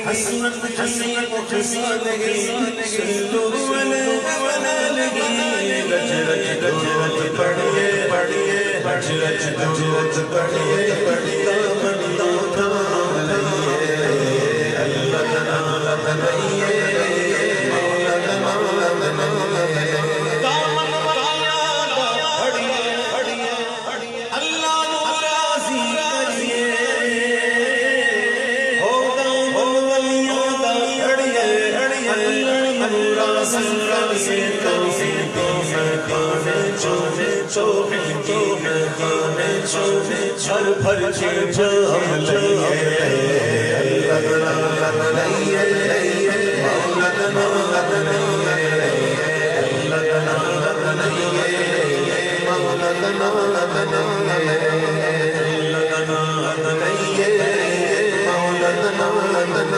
حسنت جميع خصاله صلوا عليه وعلى آله رج رج درود پڑھیے رج رج درود پڑھیے دامن تھام لئیے اللہ کا نام لئیے مولا کا نام لئیے دامن ولیادا پڑھیے اللہ کو راضی کریے ہو دامن ولیادا پڑھیے اللہ کو راضی کریے ہر بھر کے جام لئیے اللہ کا نام لئیے مولا کا نام لئیے اللہ کا نام لئیے مولا کا نام لئیے اللہ کا نام لئیے مولا کا نام لئیے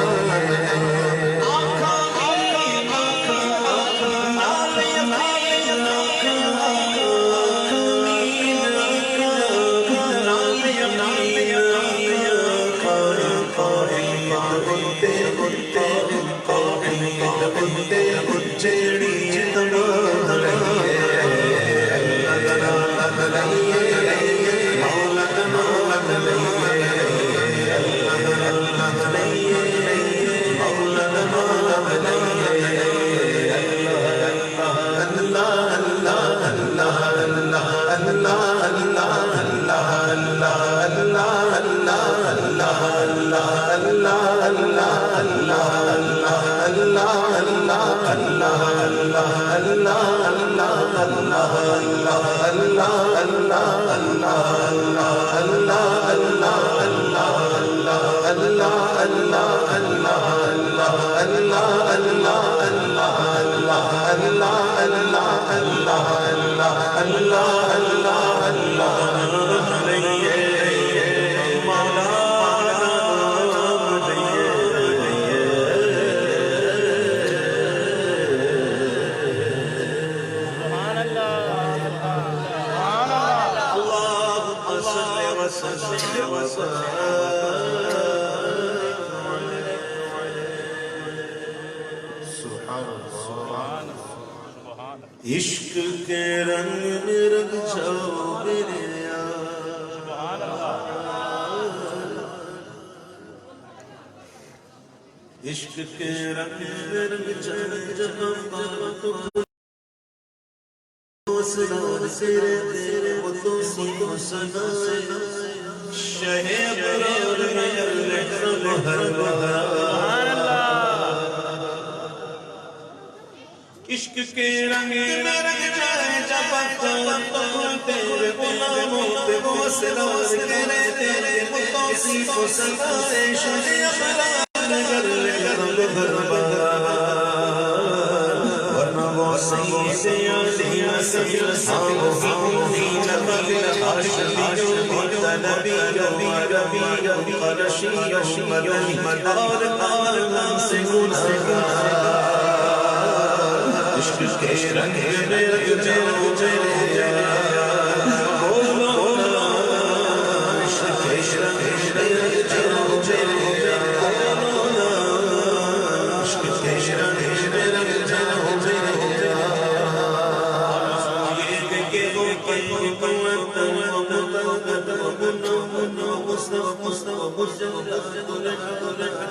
عشق کے رنگ میں رنگ جاؤ میرے یار عشق کے رنگ میں رنگ جاؤ اسرار تیرے بتوں کو سنائے شہ برار میں اللہ ہر بہار عشق کے رنگ میں رنگ جائے جب تیرے غلاموں پہ وہ اسرار تیرے بتوں کو سنائے شہ برار میں عشق کے رنگ میں رنگ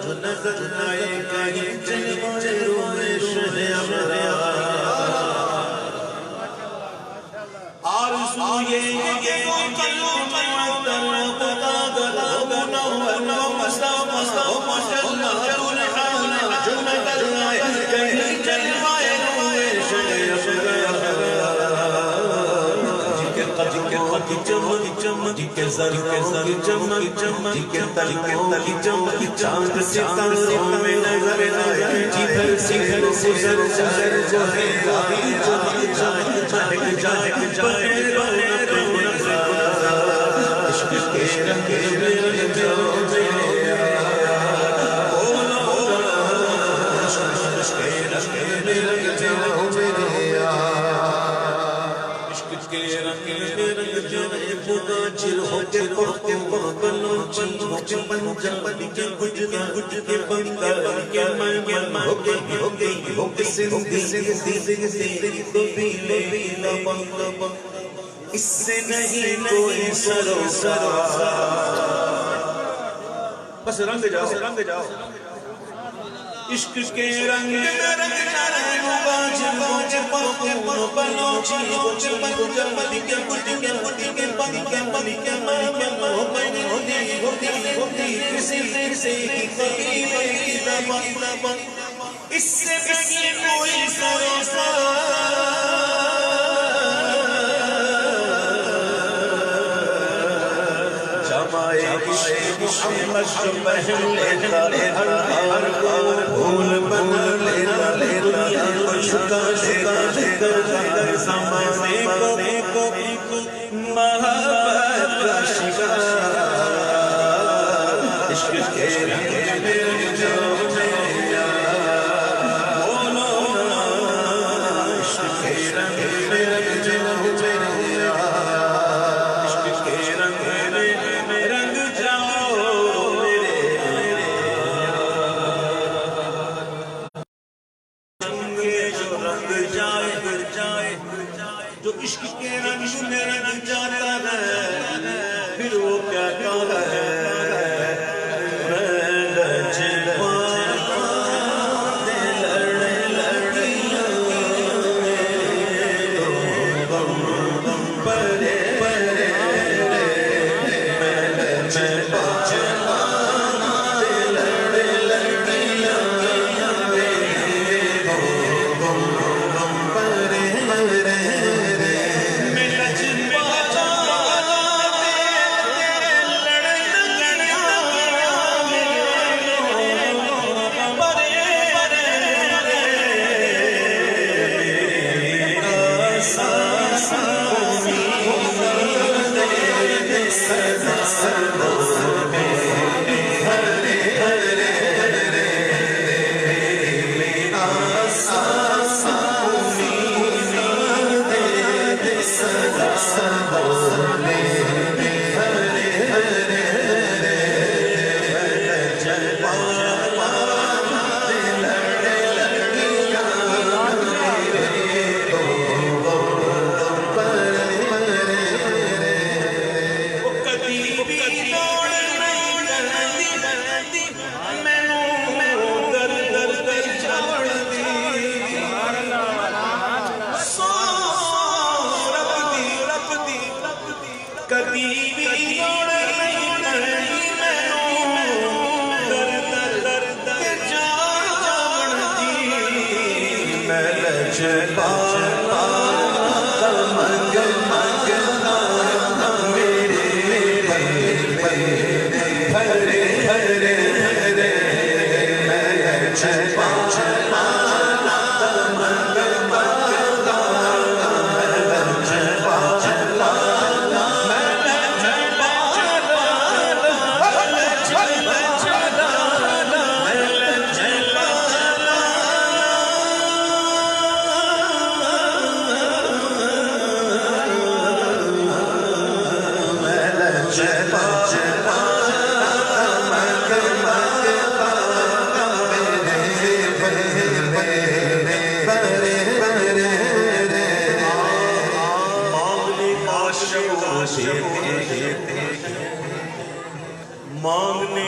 جو نظر آئے کہیں چلو میں شہ آرزو یہ کہ وہ قلب معطر خدا گلا منور مصطفی ماشاءاللہ الحال جو نظر آئے کہیں چلوائے روئے شہ چمک کے ذروں کی چمک کے تلوں کی چمک چاند ستاروں میں نظر آئے جدھر سے گزر جو ہے جائے عشق کے رنگ میں رنگ جاؤ کے پنجاب کے گجرات کے بنگال کے من ہو گئی سندھی تو بھی اس سے نہیں کوئی سروسار بس رنگ جاؤ عشق کے رنگ میں رنگ جائے باج بلوچی پنجاب کے گجرات کے بنگال کے من ہوتی کسی کی قبیلے کی دبن اس سے نہیں کوئی سروسار محمد جو پہن لیتا ہر پھول بنا لیتا دنیا کو چھکا کر زمانے کو محبت کا شکار عشق کے رنگ میں جو میرا بولو نا عشق کے رنگ میں جو میرا عشق کے رنگ میں رنگ جو عشق کے رنگ میں رنگ جاتا ہے پھر وہ کیا کہتا ہے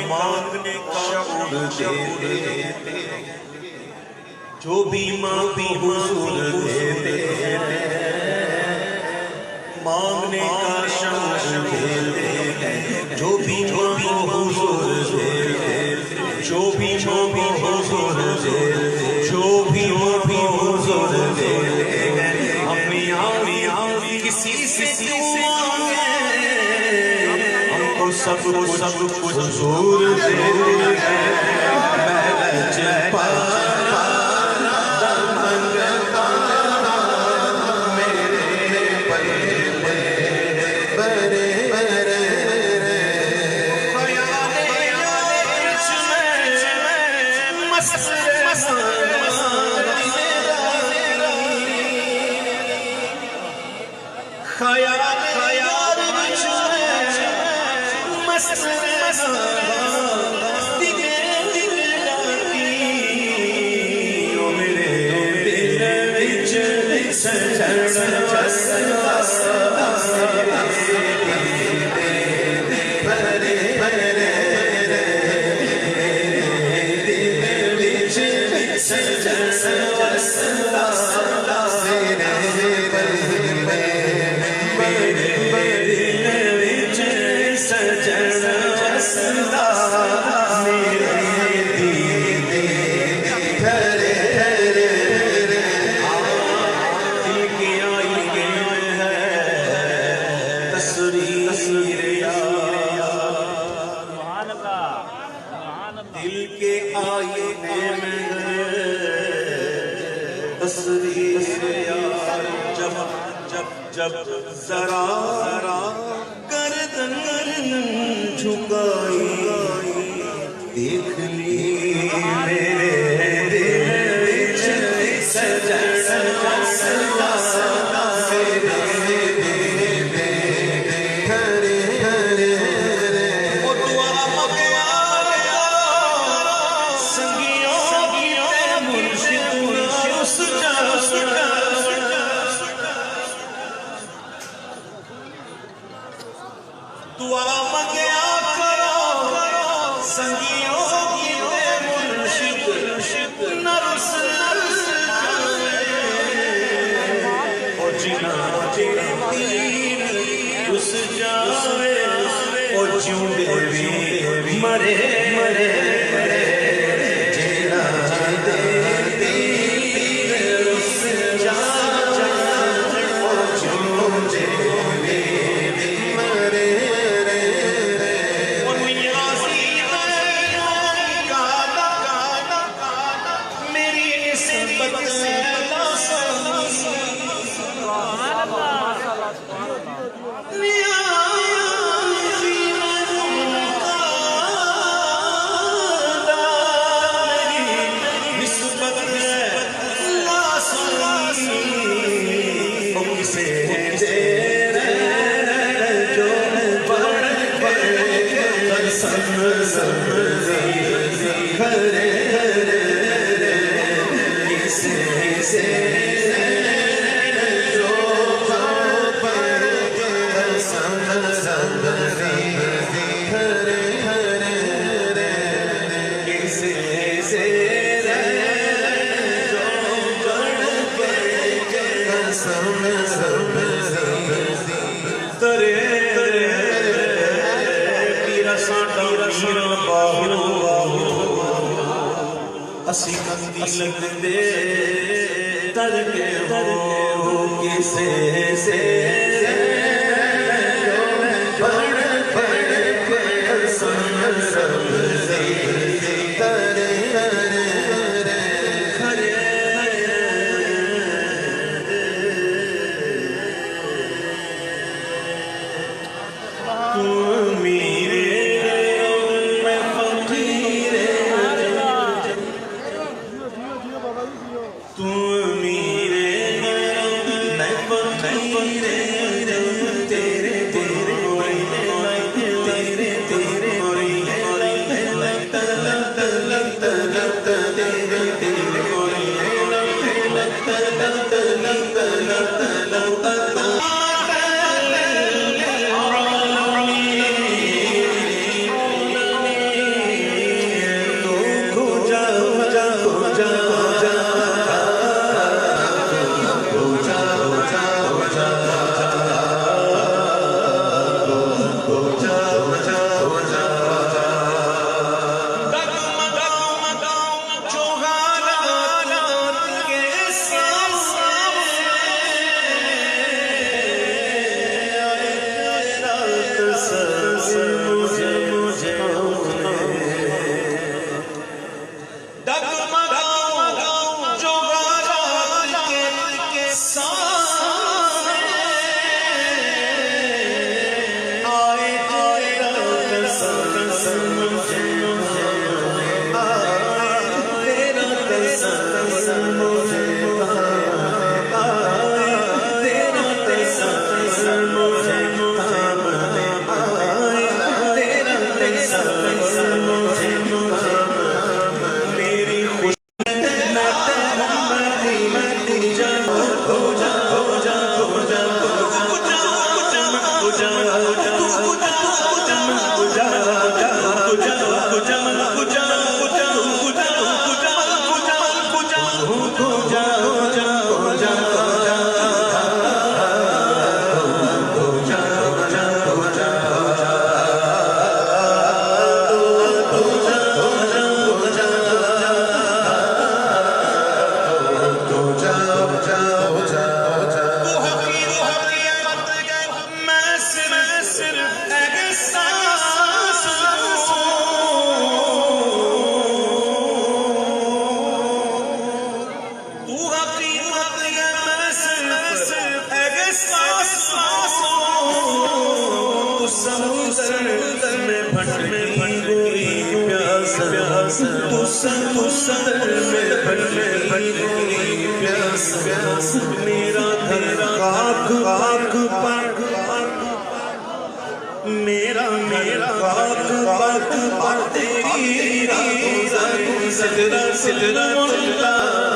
مانگنے کا شعور دیتے جو بھی مانگی حضور دیتے مانگنے کا شعور دیتے جو بھی مانگی حضور دیتے جو بھی مانگی حضور دیتے جو بھی مانگی حضور دیتے ہم کسی سے سب کچھ حضور دیتے میں پایا منگتا میرے بڑے خیال دل کے آئینے میں تصویر یار جب ذرا گردن جھکائی دیکھ لی میرے دل سجن دعا مانگیا کرو سنگیوں کی مرشد نرس او جنا اس جاوے او جیوں بے مرے جنا اس جاوے او جیوں بے مرے اسی کندی لگ دے تر کے ہو کسے سے پڑھ کے سن سبزی تر سر میں بھری پیاس میرا خاک میرا خاک تیری سدرا منتہا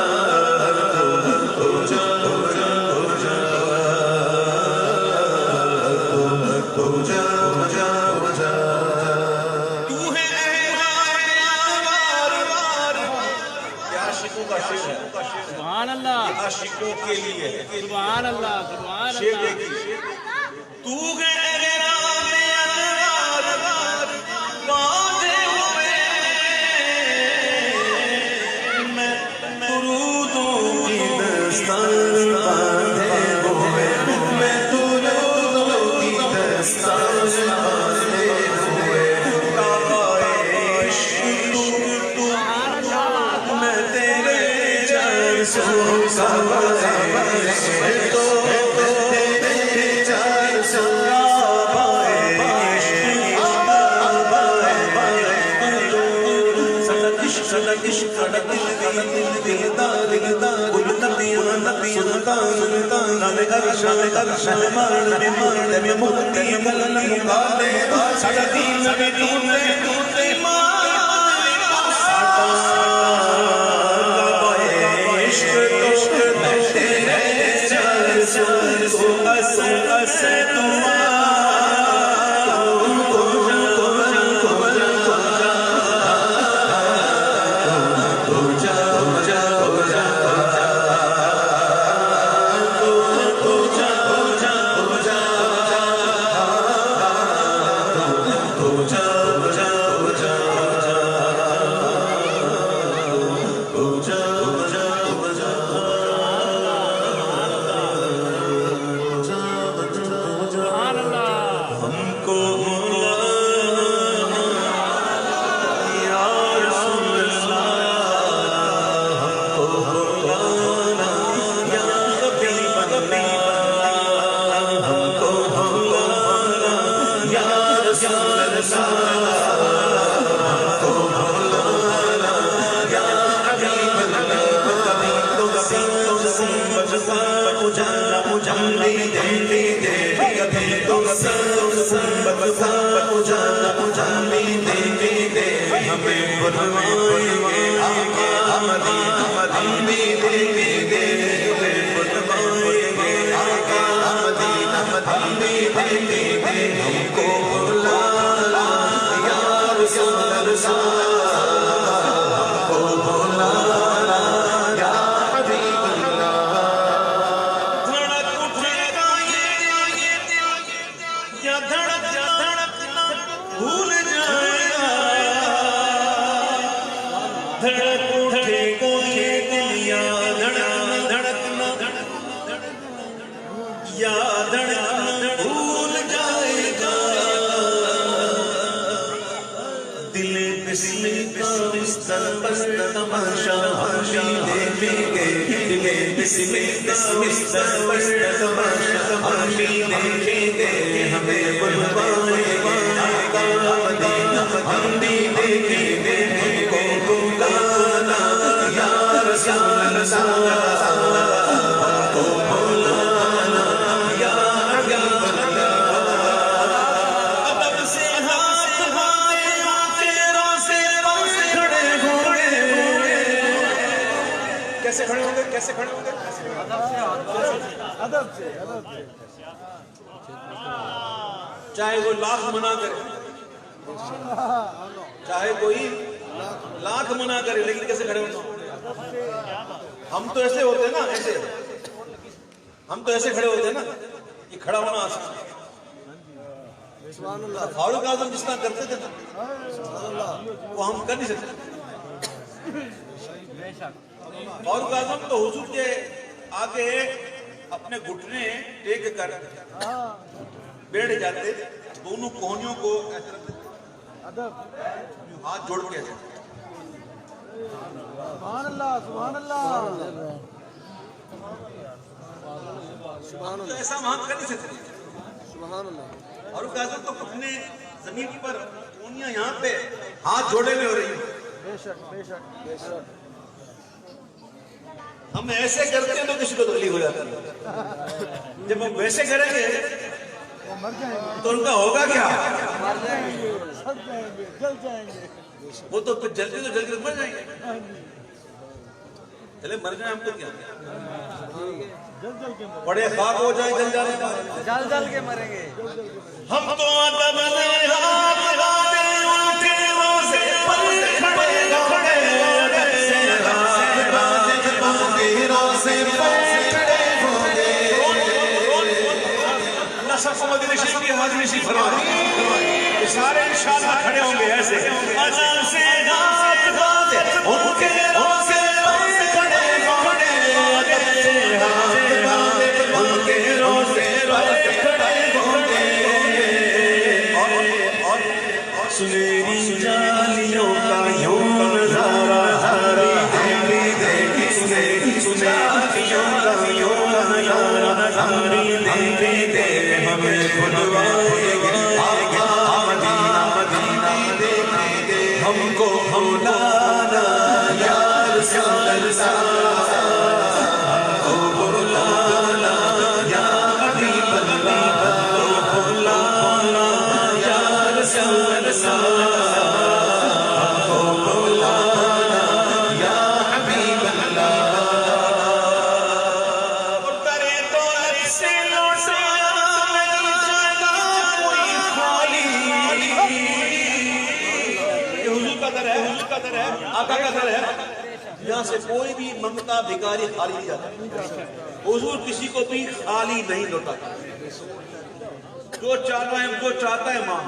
سبحان اللہ عاشقوں کے لیے سبحان اللہ سبحان اللہ تو غیران انوار باندھے ہوئے میں درودوں کی دستان باندھے ہوئے میں درودوں کی دستان باندھے ہوئے کعبہ عشق تو میں تیرے چار سو چاہے وہ لاکھ منع کرے چاہے کوئی لاکھ منع کرے لیکن کیسے کھڑے ہونا ہم تو ایسے ہوتے ہیں نا ایسے ہم تو ایسے کھڑے ہوتے ہیں نا یہ کھڑا ہونا آسان فاروق اعظم جس طرح کرتے تھے نا وہ ہم کر نہیں سکتے فاروق اعظم تو حضور کے آگے اپنے گھٹنے ٹیک کر بیٹھ جاتے دونوں کوہنیوں کو ہاتھ جوڑ کے سبحان اللہ سبحان اللہ ہم تو ایسا وہاں کر نہیں سکتے سبحان اللہ فاروق اعظم تو اپنے زمین پر کونیاں یہاں پہ ہاتھ جوڑے ہوئے ہو رہی ہیں بے شک بے شک بے شک ہم ایسے کرتے ہیں تو کسی کو تکلیف ہو جاتی ہے. جب ہم ویسے کریں گے وہ مر جائیں گے تو ان کا ہوگا کیا؟ مر جائیں گے سب جائیں گے جل جائیں گے وہ تو پھر جلدی تو جلدی مر جائیں گے. ہاں جی چلے مر جائیں ہم تو کیا جل جل کے مریں بڑے خاک ہو جائیں جل جانے کا. جل جل کے مریں گے ہم تو ادب میں ہاتھ لگاتے اٹھے روزے پر کھڑے کھڑے سے ہاتھ باندھے ہوں گے روزے پر کھڑے ہوں گے. اللہ سب کو مدینہ شریف کی حاضری نصیب فرمائے. سارے انشاءاللہ کھڑے ہوں گے ایسے. اذان سے ہاتھ باندھے ان کے روزے پر کھڑے کھڑے سے ہاتھ باندھے ان کے روزے پر کھڑے ہوں گے. سنہری جالیوں کا یوں نظارہ ہمیں دیکھ سنہری جالیوں کا یوں نظارہ ہمیں دیکھ ہمیں بلوائے گے آقا مدینہ مدینہ دیکھیں گے ہم کو مولانا یا رسول اللہ او مولانا یا حبیب اللہ او مولانا یا رسول اللہ او مولانا یا حبیب اللہ. اور درے دولت سے لوٹایا میری جگہ کوئی خالی. یہ حضور کا در ہے, حضور کا در ہے, آقا کا در ہے. یہاں سے کوئی بھی منگتا بھکاری خالی نہیں جاتا. حضور کسی کو بھی خالی نہیں لوٹاتا. جو چاہتا ہے ماں,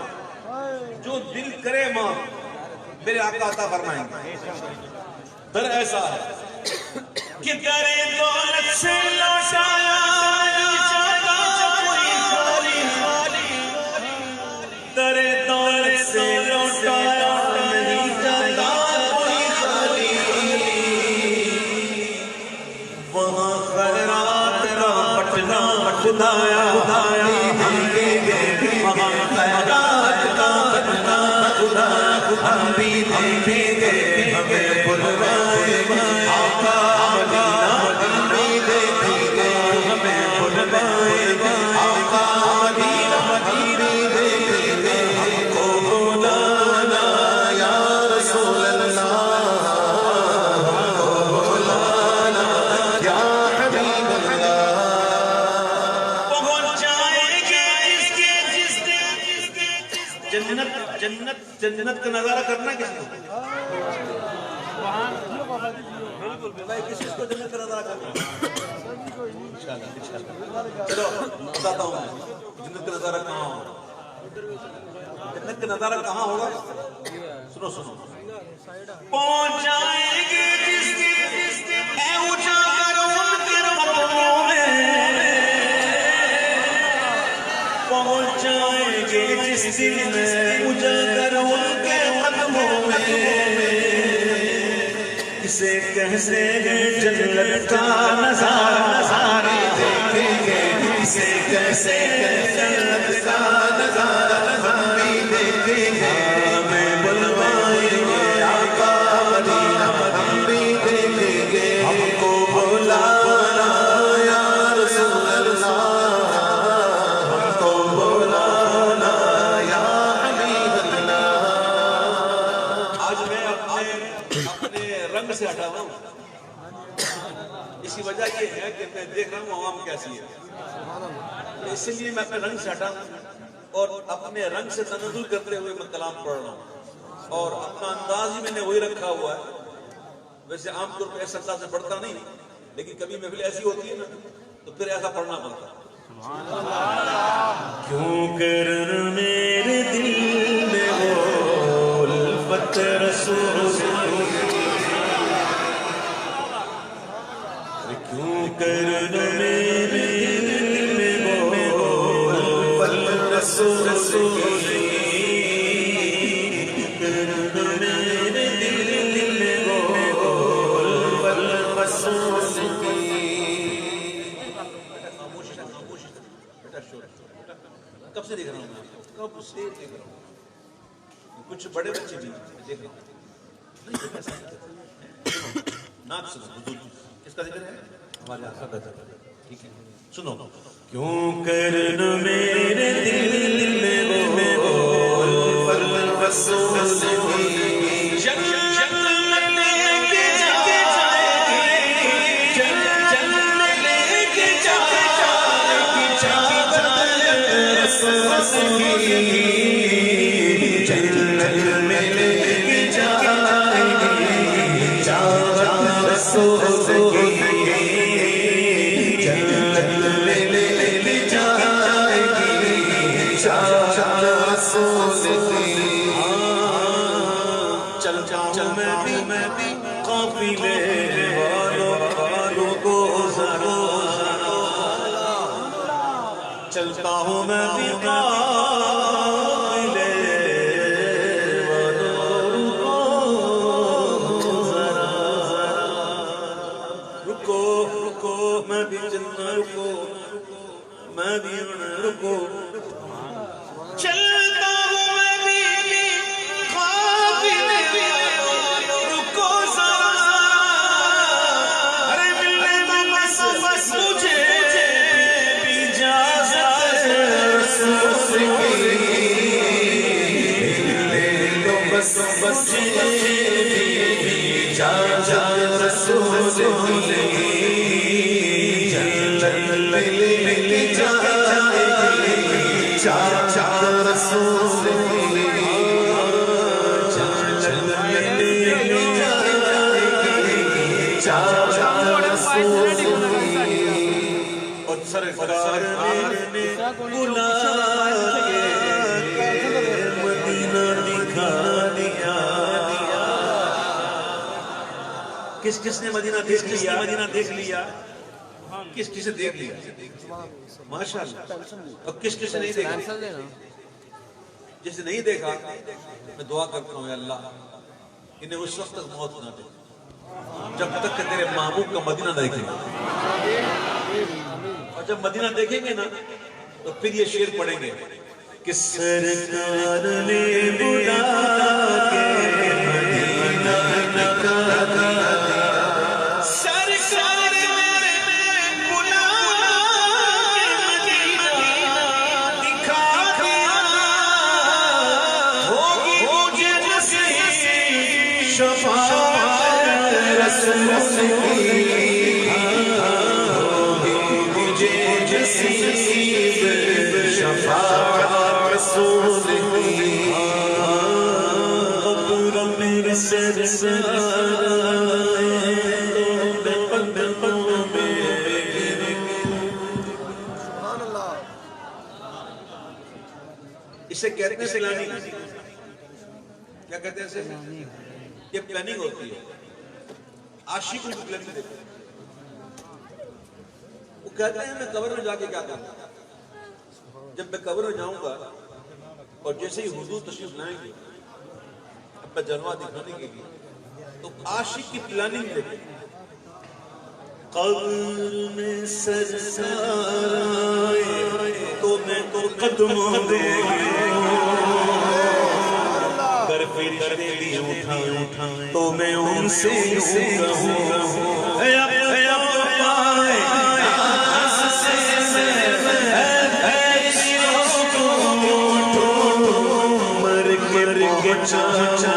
جو دل کرے ماں, میرے آقا عطا فرمائیں گے. در ایسا ہے کہ درے دولت سے لوٹایا میری جگہ کوئی خالی. درے دولت سے لوٹایا میری جگہ کوئی خالی. وہاں خیرات را پٹنا خدایا ہم بھی دیکھیں وہاں خیرات کا پٹنا خدایا ہم بھی دیکھیں گے ہمیں بلوائے گے آقا مدینہ ہم بھی دیکھیں گے ہمیں بلوائے گے آقا مدینہ ہم بھی دیکھیں گے ہم کو مولانا یا رسول اللہ ہم کو مولانا یا حبیب اللہ. پہنچ جائیں گے جس دن جنت جنت جنت کا نظارہ کرنا کس کو؟ بھائی کسی کو جنت کا نظارہ کرنا. چلو بتاتا ہوں میں جنت کا نظارہ کہاں ہوگا. جنت کا نظارہ کہاں ہوگا؟ سنو سنو. پہنچ جائیں گے جس دن اے اجاگر ان کے قدموں میں. پہنچ جائیں گے جس دن اجاگر ان کے قدموں میں. اسے کہتے ہیں جنت کا نظارہ دیکھیں گے. اسے کہتے ہیں جنت کا نظارہ ہم بھی دیکھیں گے ہمیں بلوائیں گے آقا مدینہ ہم بھی دیکھیں گے ہم کو بلانا یا رسول اللہ ہم کو بلانا یا حبیب اللہ. آج میں اپنے رنگ سے ہٹا ہوا ہوں. اسی وجہ یہ ہے کہ میں دیکھ رہا ہوں عوام کیسی ہے, اسی لیے میں اپنے رنگ سے ہٹا ہوں اور اپنے رنگ سے تنزل کرتے ہوئے میں کلام پڑھ رہا ہوں. اور اپنا انداز ہی میں نے وہی رکھا ہوا ہے. ویسے عام طور پہ ایسا انداز سے پڑھتا نہیں, لیکن کبھی محفل ایسی ہوتی ہے نا تو پھر ایسا پڑھنا پڑتا ہے. کیوں کر میرے دل میں وہ الفت رسول, کیوں کر میرے دل میں وہ الفت رسول, کر میرے دل میں وہ الفت رسول. کب سے دیکھ رہا ہوں میں, کب سے دیکھ رہا ہوں. کچھ بڑے بچے بھی دیکھ رہا ہوں. نعت سنو حضور کس کا ذکر ہے ہمارے آقا کا ذکر ہے ٹھیک ہے سنو کیوں کرن میرے دل میں وہ رسول کی جنت لے کے جائے گی جنت لے کے جائے گی رسول کی جنت میں لے کے جائے گی رسول کی جنت میں لے کے جائے گی رسول کی میں بھی قافلے والوں کو ذرا چلتا ہوں میں بھی قافلے والوں کو ذرا رکو رکو میں بھی چلنا رکو میں بھی رکو چلتا ہوں میں بھی قافلے رکو ذرا ارے ملنے میں بس مجھے بھی اجازت رسول کی ملنے تو بس مجھے بھی اجازت رسول کی جنت لے کے جائے گی رسول کی اور سرکار نے بلا کے مدینہ دکھا دیا کس کس نے مدینہ دیکھ لیا کس کس نے دیکھ لیا ماشاءاللہ اور کس کس نے نہیں دیکھا جس نے نہیں دیکھا میں دعا کرتا ہوں اللہ انہیں اس وقت تک موت نہ دے جب تک کہ تیرے محبوب کا مدینہ دیکھیں گے اور جب مدینہ دیکھیں گے نا تو پھر یہ شعر پڑھیں گے کہ سرکار نے بلا کے مدینہ دکھا دیا سرکار نے بلا کے مدینہ دکھا دیا ہوگی مجھے نصیب شفاعت رسول کی مجھے نصیب شفاعت رسول کی قبر میں سرسائے قدموں میں اسے کہتے ہیں پلاننگ کیا کہتے ہیں اسے یہ پلاننگ ہوتی ہے عاشق کو پلاننگ دیتے ہیں وہ کہتے ہیں میں قبر میں جا کے کیا کروں جب میں قبر میں جاؤں گا اور جیسے ہی حضور تشریف لائیں گے اپنا جلوہ دکھانے کے لیے تو عاشق کی پلاننگ دیتے ہیں قبر میں سرسار آئے تو میں تو قدموں دے کر فرشتے بھی اٹھائیں تو میں ان سے کہوں اے اب پائے مر کے چاچا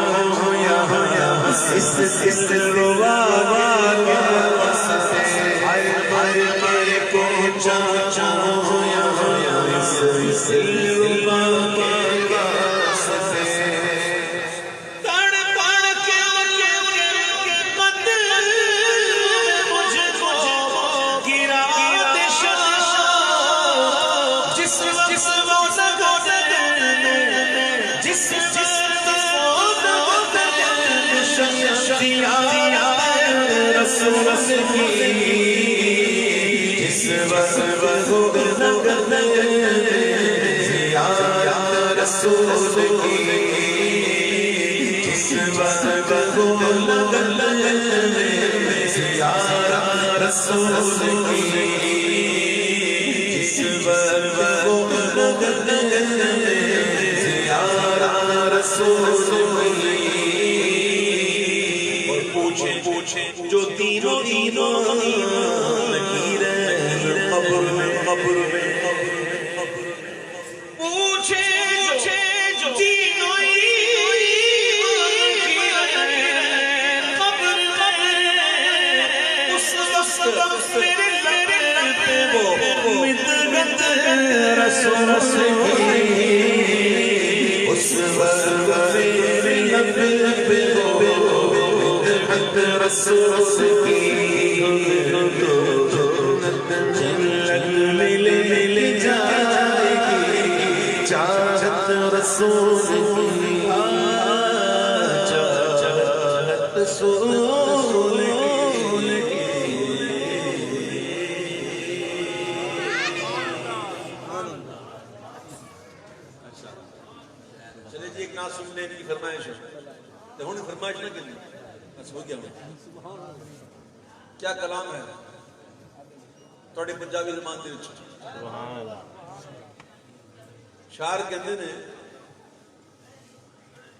اس روا مر کو چاچا اس روا جو تینوں لکیریں قبر میں پوچھے جو تینوں قبر اس وقت میرے لب پہ وہ مدغت رسول کی اس وقت میرے لب پہ رسول کی جنت مل جائے گی چاہت رسول کی چاہت رسول کی چلے جی ایک نعت سننے کی فرمائش ہے تو ہوں فرمائش نہ کرنی بس ہو گیا کیا کلام ہے تھوڑی پنجابی زبان دے وچ شعر کہتے ہیں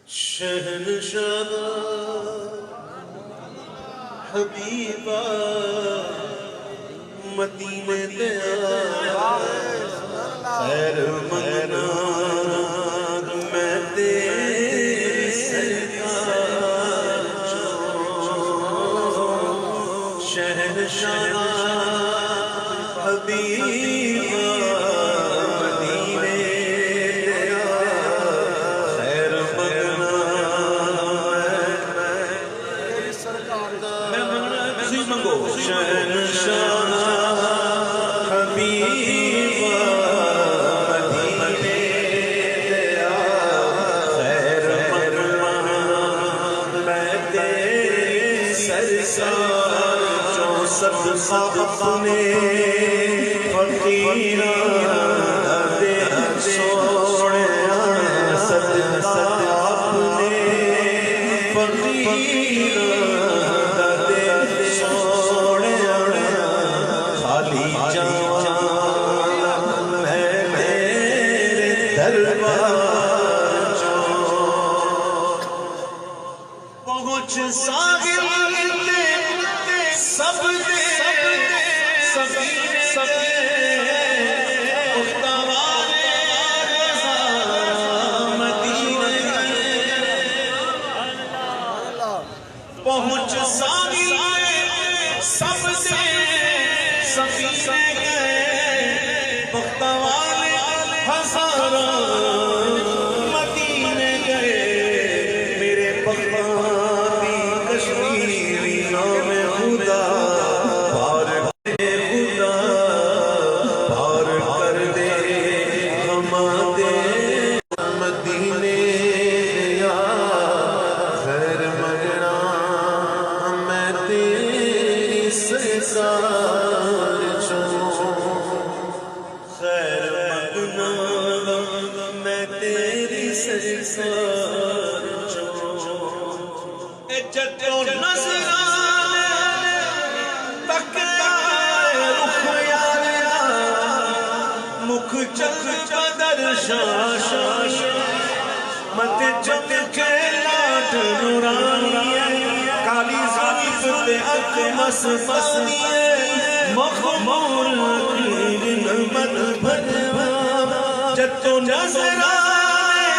شہنشاہ حبیبہ مدینے دے خیر منگنا میں تیری سرکار شہنشاہ حبیبہ مدینے تیرا خیر منگنا میں منگنا تسی منگو شہنشاہ حبیبہ مدینے تیرا خیر منگنا میں تیری سرکار صدقہ اپنے فقیرہ دے سوڑے صدقہ اپنے فقیرہ دے سوڑے خالی جان میں میرے دربار پہنچ ساحل سب پہنچ ساری سب سے سفینے گئے وقت والے ہزاروں مدینے گئے میرے بغدادی کشمیریوں میں خدا مت جب کے لاٹ نورانی کالی زلیف پہ اکمس مسنی مخمور نعمت بھروا جب تو نظر آئے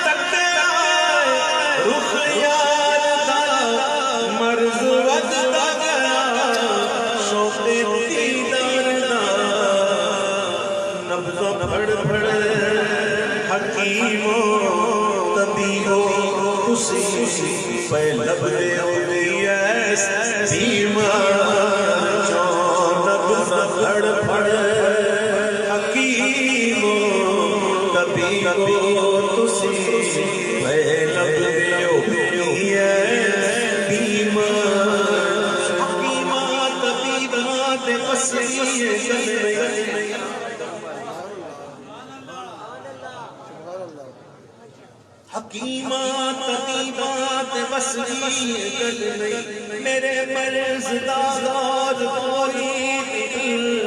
تک آئے رخ یار دا مرز ود دا گیا شوق دیدار دا نبض بھڑ بھڑ حکیمو طبیبو تسی پہ لب دے ہوئی ایس بیمار جو نبض بھڑ بھڑ حکیمو طبیبو تسی پہ لب دے ہوئی ایس بیمار حکیمہ طبیبات پسیے گلے حکیمات طبیبات وسیع گل نہیں میرے مرض داداد کوئی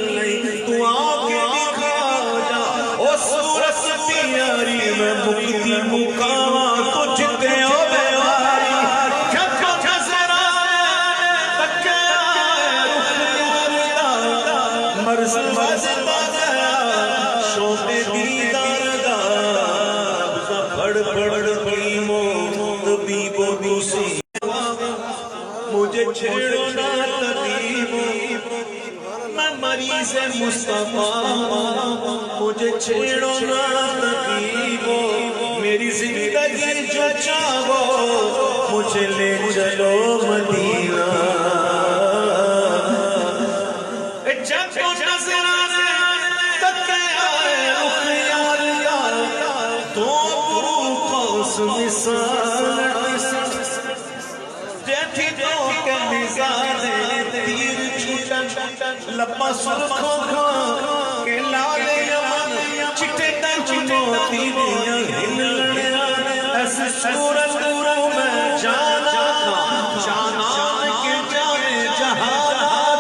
نہیں تو آنکھیں دکھا جا او صورت پیاری میں مکتی مکاواں تجھتے ہو بیاری جب نظر آئے مجھے چھیڑو نہ طبیبو میں مریض مصطفیٰ مجھے چھیڑو نہ طبیبو میری زندگی جو چاہو مجھے لے چلو مدینہ جب تو نظر آنے تک آئے رخ یار یار تو روح مثال جیٹھی تو کے مثال تیر چھوٹن لپا سرخوں کھا کہ لال یمن چٹے ٹنچ موتی دیا ہلنے ایسے صورت رو میں جانا کھا جانا کے جانے جہاں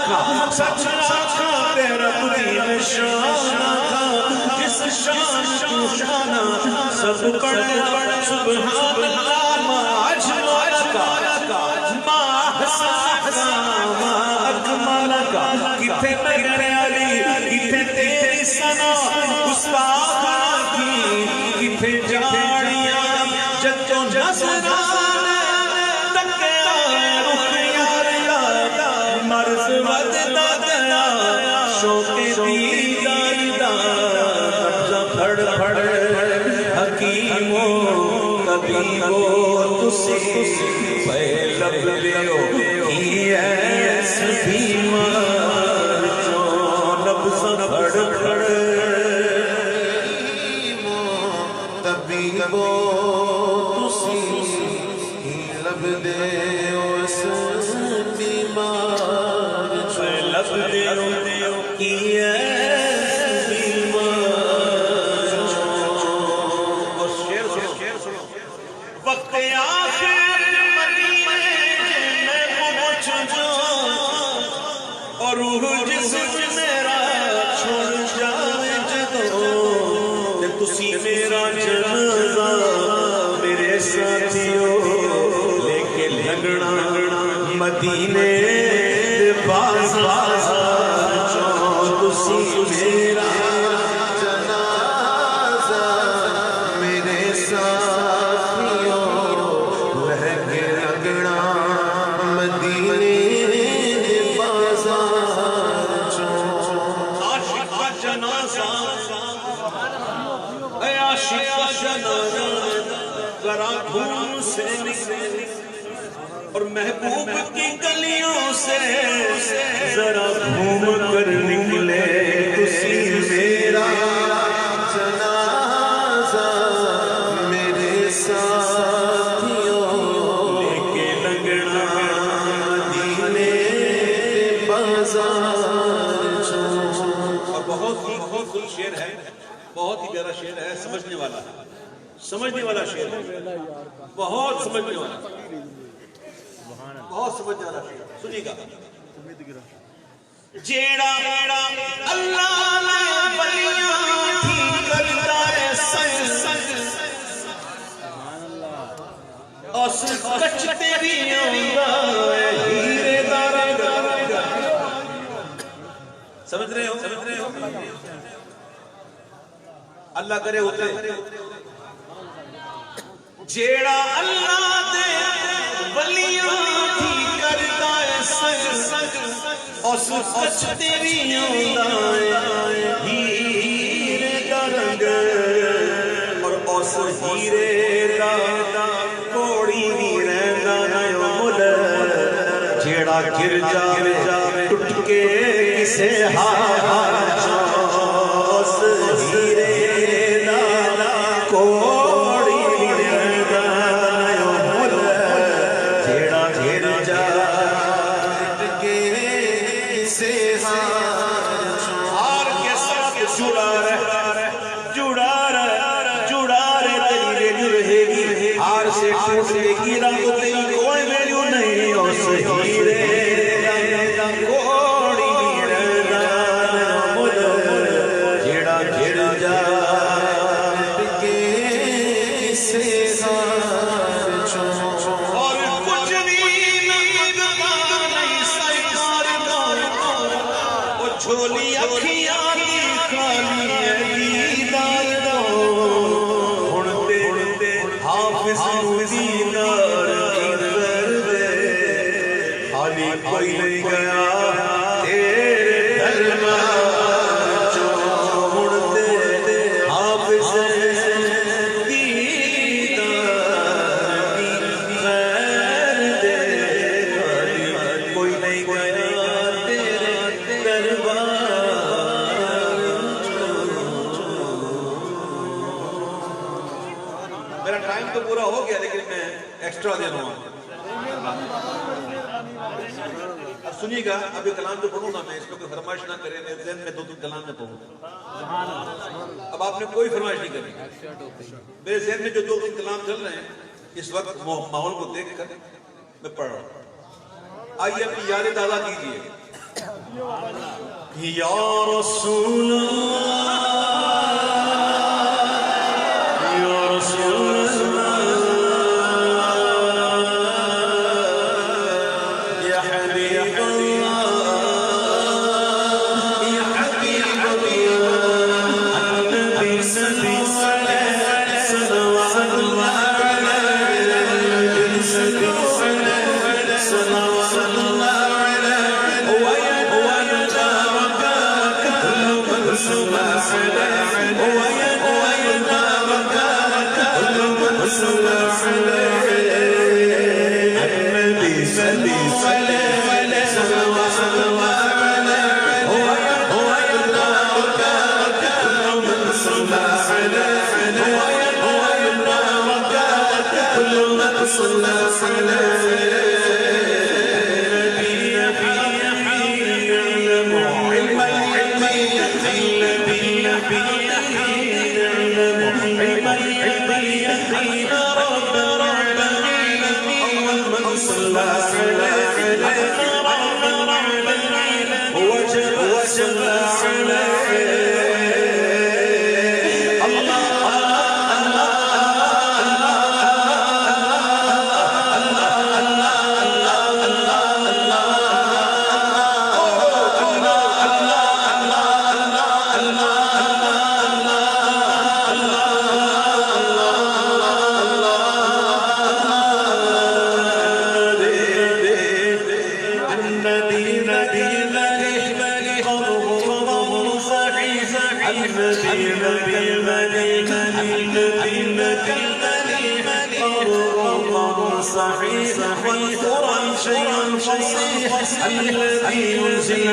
کھا سچ رکھا تیرا دین شانہ کھا جس شان تو شانہ سب پڑھ سبحان اللہ ما اجمل کا ما احسن کا ما اکمل کا کتھے میرے علی کتھے تیری ثنا گستاخ کی کتھے جاڑیاں جد و نظرانے تک آئے رخ یار یار مرض ود دادا شوق دیدار دا پھڑ پھڑ حکیمو طبیبو تسی پہ لب لیو کی ایس بیمار جو لبز پھڑ پھڑ طبیبو تسی لب دیو اس بیمار جو لب دیو کی ایس بیمار اور شیر سنو وقت آخر مدینے میں پہنچ جاؤں اور روح جسم میرا چھوڑ جائے جدو تسی میرا جنازہ میرے ساتھیوں لے کے لگنا مدینے بازار جو تسی میرا جنازہ میرے ساتھیوں لے کے لگنا مدینے بازار عاشق کا جنازہ اے عاشق کا جنازہ ذرا دھوم سے نکلے اور محبوب کی گلیوں سے ذرا گھوم کر نکلے تسی میرا جنازہ میرے ساتھیوں لے کے لگنا مدینے بازار اور بہت ہی خوبصورت شعر ہے بہت ہی پیارا شعر ہے سمجھنے والا شعر ہے بہت سمجھنے والا بہت سمجھنے والا شعر سنیے گا جیڑا اللہ نے بلیاں تھی کرتا ہے سنگ اس کچھ تیری آنگا ہے ہیرے دارا سمجھ رہے ہو اللہ کرے ہوتے جیڑا اللہ دے ولیاں تھی کرتا ہے سنگ اس کچھ تیری آنگا ہے ہیرے دا رنگ اور اس ہیرے دا کوڑی نہیں رہندا نہ مل جیڑا گر جاوے ٹوٹ کے کسے ہاتھ اس ہیرے دا کوڑی نہیں رہندا نہ مل جیڑا گر جاوے کے سے ہار کے ساتھ جڑا رہے تیری ویلیو رہے گی ہار سے ٹوٹنے کی رنگ تیری کوئی ویلیو نہیں اس ہیرے دا کوڑی رہنا مل جیڑا گر جا کے سے اور کچھ بھی لگتا نہیں سرکار وہ جھولی اکھیاں کی خالی ہے دیدار دو اڑتے حافظ دیدار کی کر دے خالی کوئی نہیں گیا تیرے دربار چھوڑتے حافظ دیدار کی خیر دے خالی کوئی نہیں گیا تیرے دربار میرا ٹائم تو پورا ہو گیا لیکن میں ایکسٹرا دے رہا ہوں اب سنیے گا اب یہ کلام جو پڑھوں گا میں اس میں کوئی فرمائش نہ کرے میرے ذہن میں دو تین کلام میں پڑھوں اب آپ نے کوئی فرمائش نہیں کرنی میرے ذہن میں جو دو تین کلام چل رہے ہیں اس وقت ماحول کو دیکھ کر میں پڑھ رہا ہوں آئیے اپنی یادیں تازہ کیجیے یا رسول اللہ یا رسول اللہ یا حبیب اللہ یا حبیب اللہ النبی صلی اللہ علیہ صلوات اللہ علیہ صلوات اللہ الذي ينزل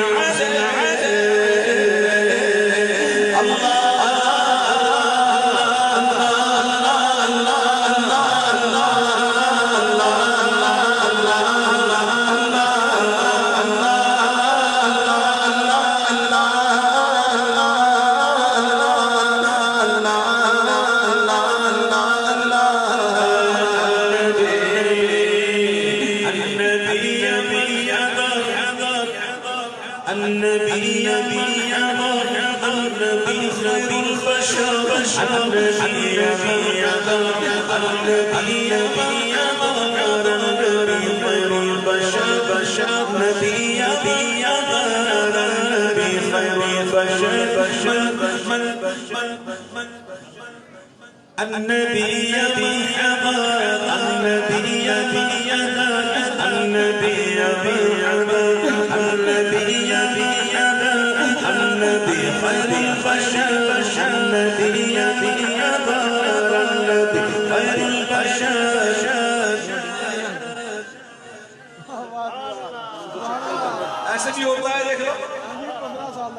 ایسے بھی ہوتا ہے دیکھ لو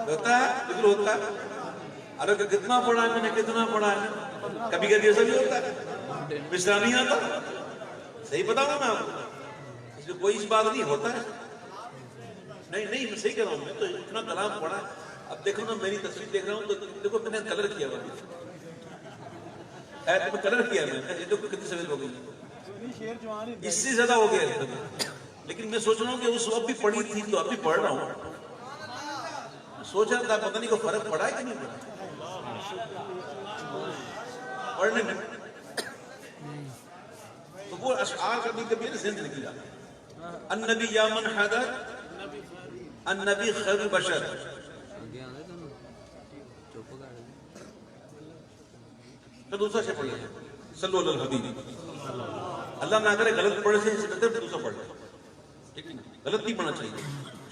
ہوتا ہے ہوتا ہے ارے کتنا پڑھا ہے میں نے کتنا پڑھا ہے کبھی کبھی ایسا بھی ہوتا ہے مصرع نہیں آتا صحیح بتاؤں نا میں آپ کو اس میں کوئی اس بات نہیں ہوتا ہے نہیں میں صحیح کہہ رہا ہوں میں تو اتنا کلام پڑھا ہے اب دیکھو نا میری تصویر دیکھ رہا ہوں تو دیکھو میں نے کلر کیا ہوا ہے تو میں کلر کیا میں دیکھو کتنی سویل ہو گئی اس سے زیادہ ہو گیا لیکن میں سوچ رہا ہوں کہ اس وقت بھی پڑھی تھی تو اب بھی پڑھ رہا ہوں سوچ رہا تھا پتہ نہیں کوئی فرق پڑا ہے کہ نہیں پڑا پڑھنے میں تو وہ اشعار کبھی کبھی زندہ لکھی جاتا ہے النبی یا من حضر النبی خیر البشر تو دوسرا سے پڑھ لیں صلو علی الحبیب اللہ نہ کرے غلط پڑھے سے بہتر دوسرا پڑھ لیں ٹھیک ہے نا؟ غلط نہیں پڑھنا چاہیے،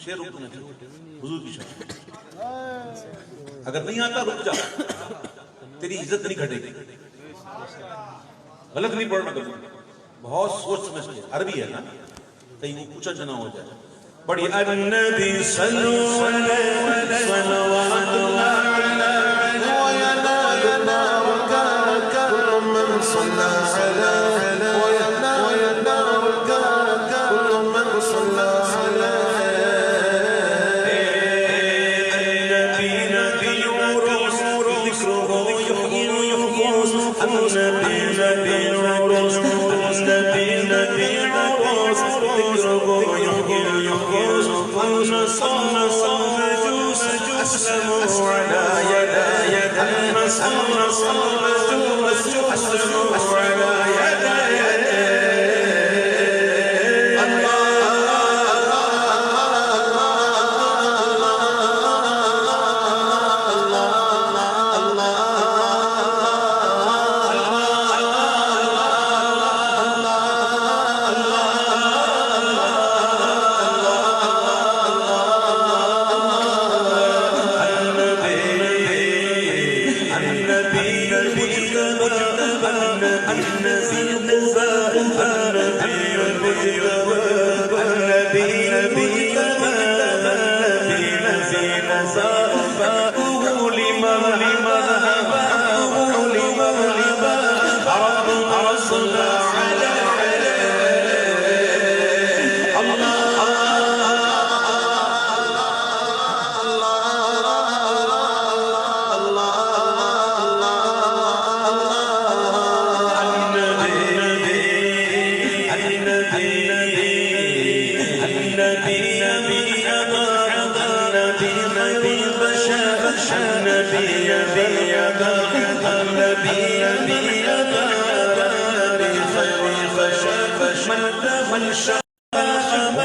شعر رکنا چاہیے حضور کی شان. اگر نہیں آتا رک جا، تیری عزت نہیں گھٹے گی. غلط نہیں پڑھنا کبھی، بہت سوچ سمجھ کے. عربی ہے نا، کہیں وہ کچھ اچھا نہ ہو جائے. بڑی النبی صلو علیہ صلوات اللہ وينالنا وكاك كل من صلى عليه وينالنا وكاك كل من صلى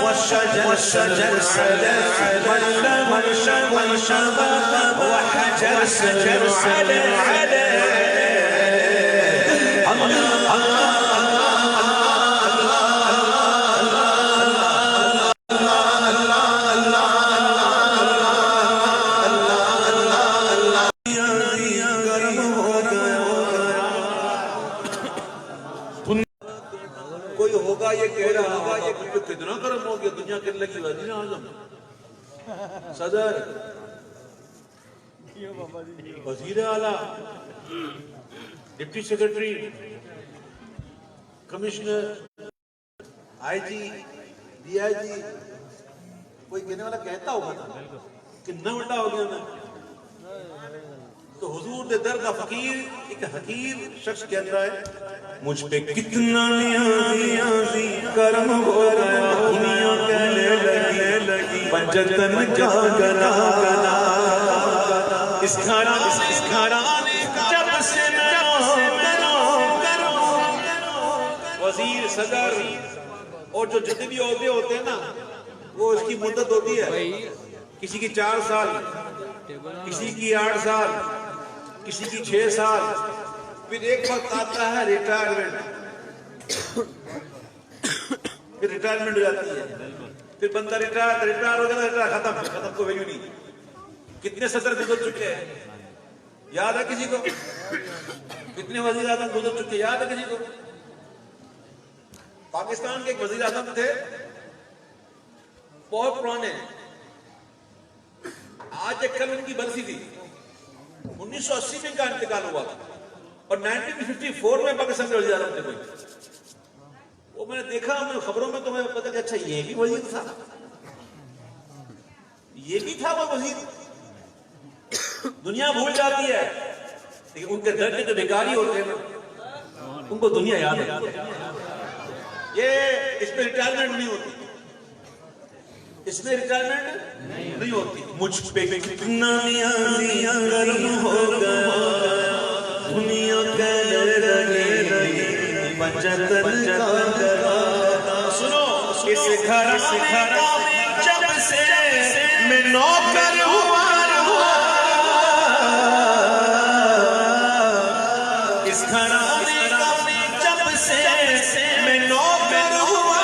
والشجر وحجر سجر کوئی ہوگا یہ کہہ رہا ہوگا یہ کتنا گرم ہو گیا، دنیا کے لگی وزیر اعظم، صدر، وزیر اعلیٰ، deputy secretary, commissioner, I G, D I G. کوئی کہنے والا کہتا ہوگا نا کتنا بڑا ہو گیا میں. تو حضور دے در کا فقیر ایک حقیر شخص کہتا ہے مجھ پہ کتنا نیازی کرم ہو گیا، دنیا کہنے لگی پنجتن کا گنا گنا. اس گھرانے جب سے وزیر، صدر اور جو جتنے بھی عہدے ہوتے ہیں نا، وہ اس کی مدت ہوتی ہے. کسی کی 4 سال، کسی کی 8 سال، کسی کی 6 سال. پھر ایک وقت آتا ہے ریٹائرمنٹ، پھر ریٹائرمنٹ ہو جاتی ہے. پھر بندہ ریٹائر ہو جاتا ہے، ختم کو ویلیو نہیں. کتنے صدر گزر چکے ہیں یاد ہے کسی کو؟ کتنے وزیر اعظم گزر چکے یاد ہے کسی کو؟ پاکستان کے ایک وزیر اعظم تھے بہت پرانے، آج ایک کل ان کی برسی تھی. 1980 میں ان کا انتقال ہوا تھا اور 1954 میں پاکستان کے وزیر اعظم تھے کوئی. وہ میں نے دیکھا خبروں میں، تو میں پتا کہ اچھا یہ بھی وزیر تھا، یہ بھی تھا وہ وزیر. دنیا بھول جاتی ہے لیکن ان کے درجے جو بھکاری ہوتے ہیں نا، ان کو دنیا یاد ہے. یہ اس میں ریٹائرمنٹ نہیں ہوتی، اس میں ریٹائرمنٹ نہیں ہوتی. مجھ پہ کتنا نیازی کرم ہوگا، دنیا کہنے لگی پنجتن کا گنا. سنو، اس گھرانے جب سے میں نوکر ہوا، اس گھرانے جب سے میں نوکر ہوا،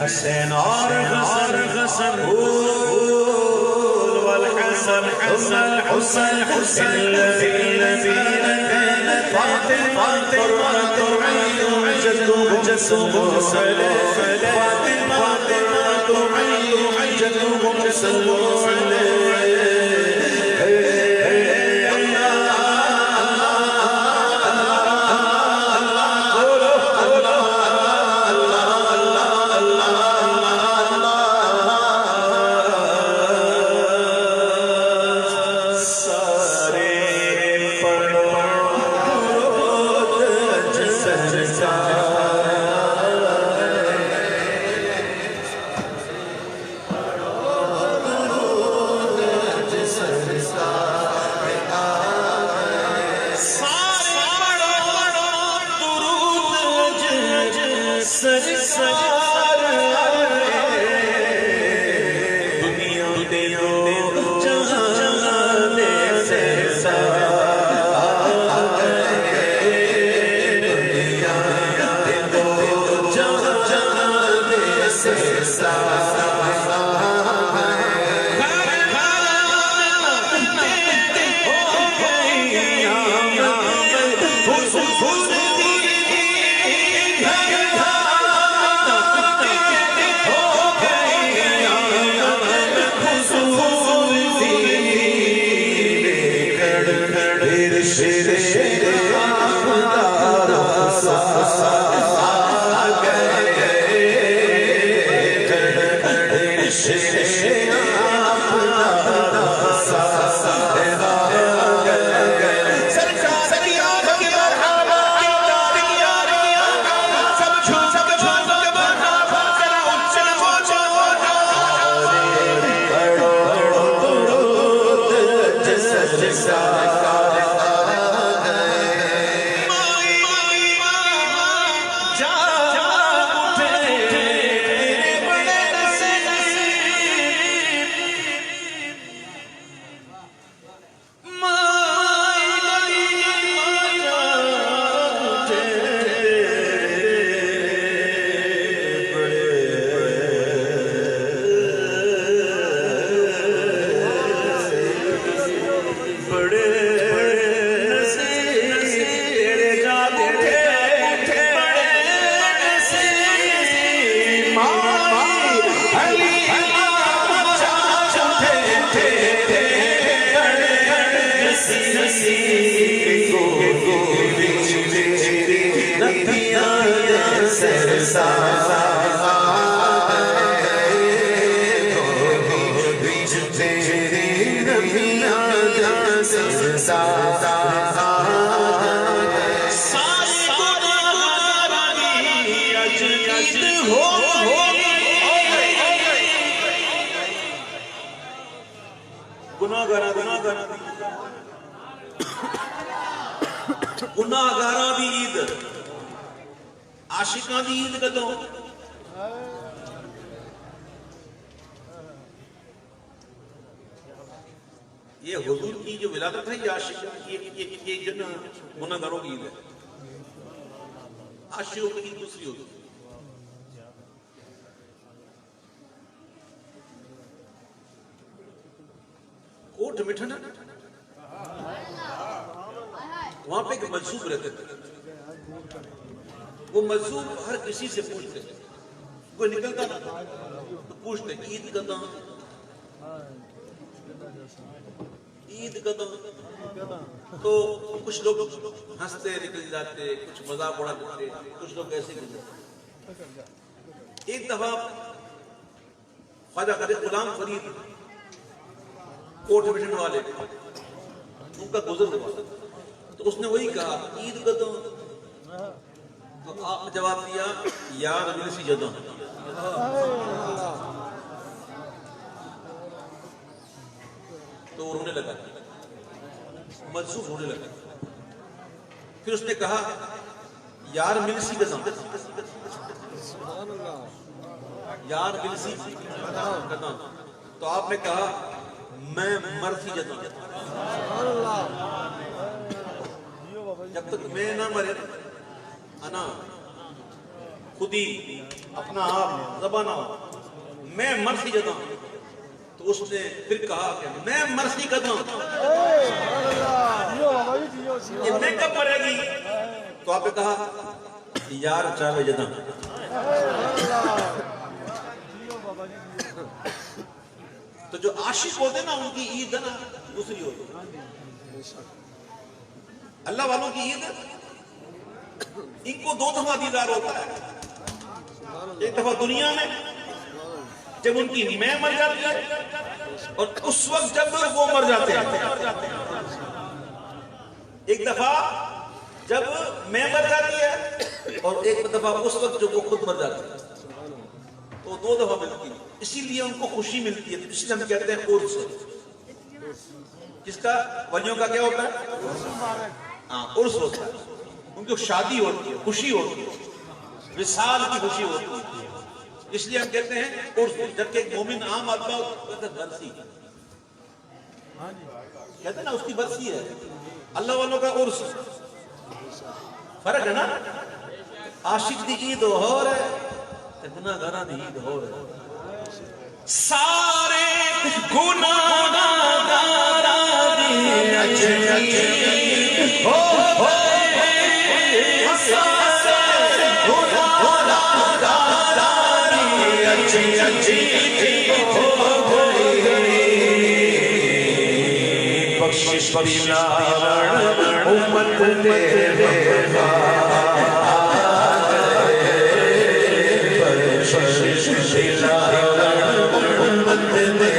حسین اور حسن والحسن حسن حسن حسن الذين كانت فاطمة تعين جدهم صلى فاطمة تعين جدهم صلى گناہگاراں دی عید عاشقاں دی عید کدوں یہ حضور کی جو ولادت ہے یہ عاشق یہ جن گناہگاروں کی عید ہے عاشقوں کی عید دوسری ہوتی ہے کوٹ مٹھن وہاں پہ ایک مجذوب رہتے تھے وہ مجذوب ہر کسی سے پوچھتے کوئی نکلتا تو پوچھتے عید کداں عید کداں تو کچھ لوگ ہنستے نکل جاتے کچھ مذاق اڑا دیتے کچھ لوگ ایسے نکلتے ایک دفعہ خواجہ غلام فرید کوٹ مٹھن والے ان کا گزر ہوا تو اس نے وہی کہا عید کدوں؟ تو آپ نے جواب دیا یار ملسی جدوں. تو رونے لگا, ملسوف ہونے لگا. پھر اس نے کہا یار ملسی کدوں؟ یار ملسی کدوں؟ تو آپ نے کہا میں مرسی جدوں. جب تک میں نہ مرے انا خودی اپنا آپ ذبح نہ ہو, میں مرسی جدوں. تو اس نے پھر کہا کہ میں مرسی کدوں؟ یہ میں کب مرے گی؟ تو آپ نے کہا یار چاہے جدوں. تو جو عاشق ہوتے نا ان کی عید ہے نا دوسری ہوتی ہے. اللہ والوں کی عید ان کو دو دفعہ دیدار ہوتا ہے. ایک دفعہ دنیا میں جب ان کی میں مر جاتی ہے, اور اس وقت جب وہ مر جاتے ہیں. ایک دفعہ جب میں مر جاتی ہے, اور ایک دفعہ اس وقت جب وہ خود مر جاتی ہے. تو دو دفعہ ملتی ہے, اسی لیے ان کو خوشی ملتی ہے. اس لیے ہم کہتے ہیں عرس. کس کا؟ ولیوں کا کیا ہوتا ہے؟ ہاں عرس ہوتا ہے. ان کی شادی ہوتی ہے, خوشی ہوتی ہے, وصال کی خوشی ہوتی ہے. اس لیے ہم کہتے ہیں عرس. جبکہ ایک مومن عام آدمی کہتے ہیں برسی, کہتے ہیں نا اس کی برسی ہے. اللہ والوں کا عرس. فرق ہے نا. عاشق دی عید ہو رہا ہے, گناہ گاراں دی عید ہو رہا ہے. سارے گناہ گاراں دی عید ہو بخشش بخشنا امت تیرے بخشش بخشنا امت تیرے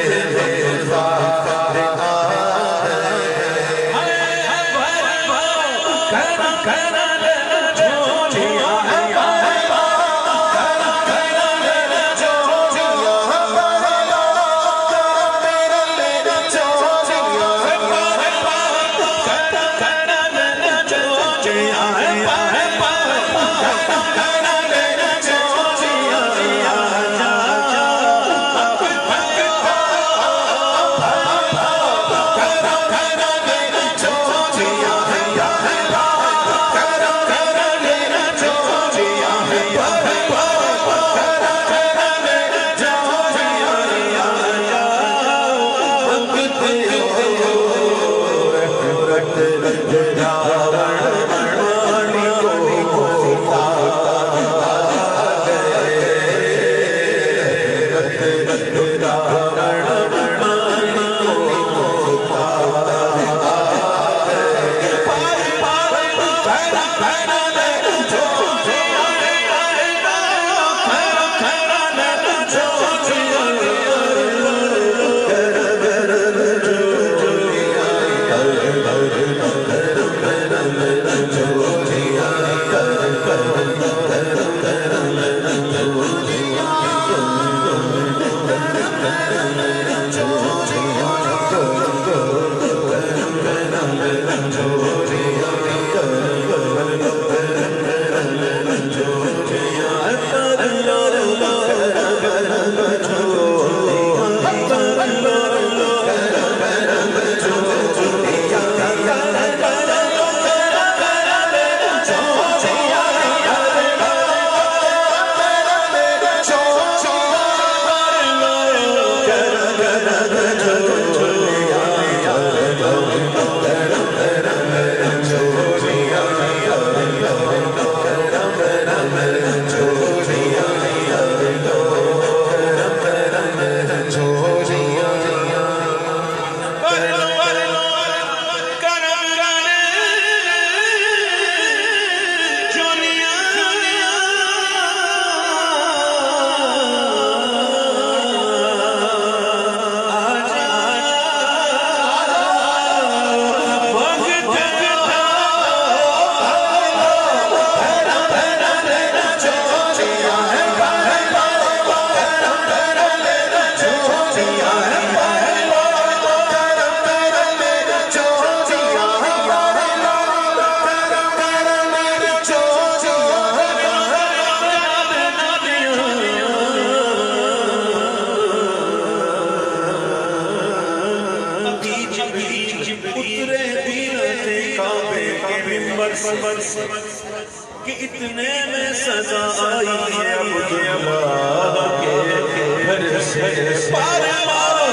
کہ اتنے میں سزا آئی ہے عبداللہ کے گھر سے پار مارو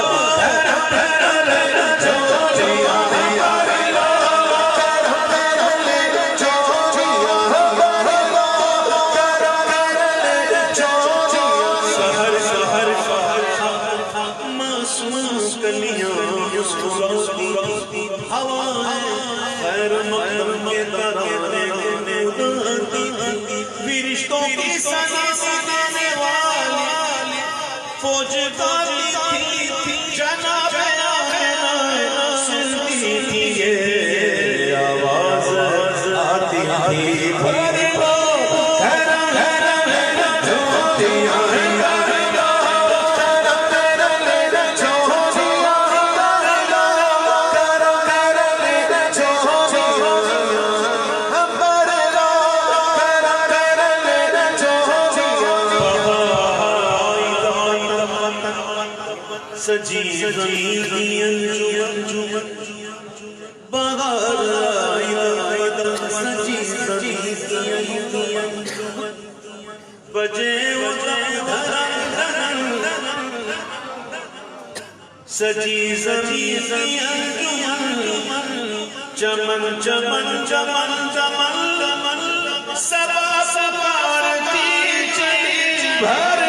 فرشتوں کی سزا دینے والی فوج داری تھی جناب سنتی تھی یہ آواز آتی تھی سجی زمین انجمن بہار آئی سجی زمین انجمن بجے سجی زمین انجمن چمن چمن چمن چمن سبا سبارتی چلی بھر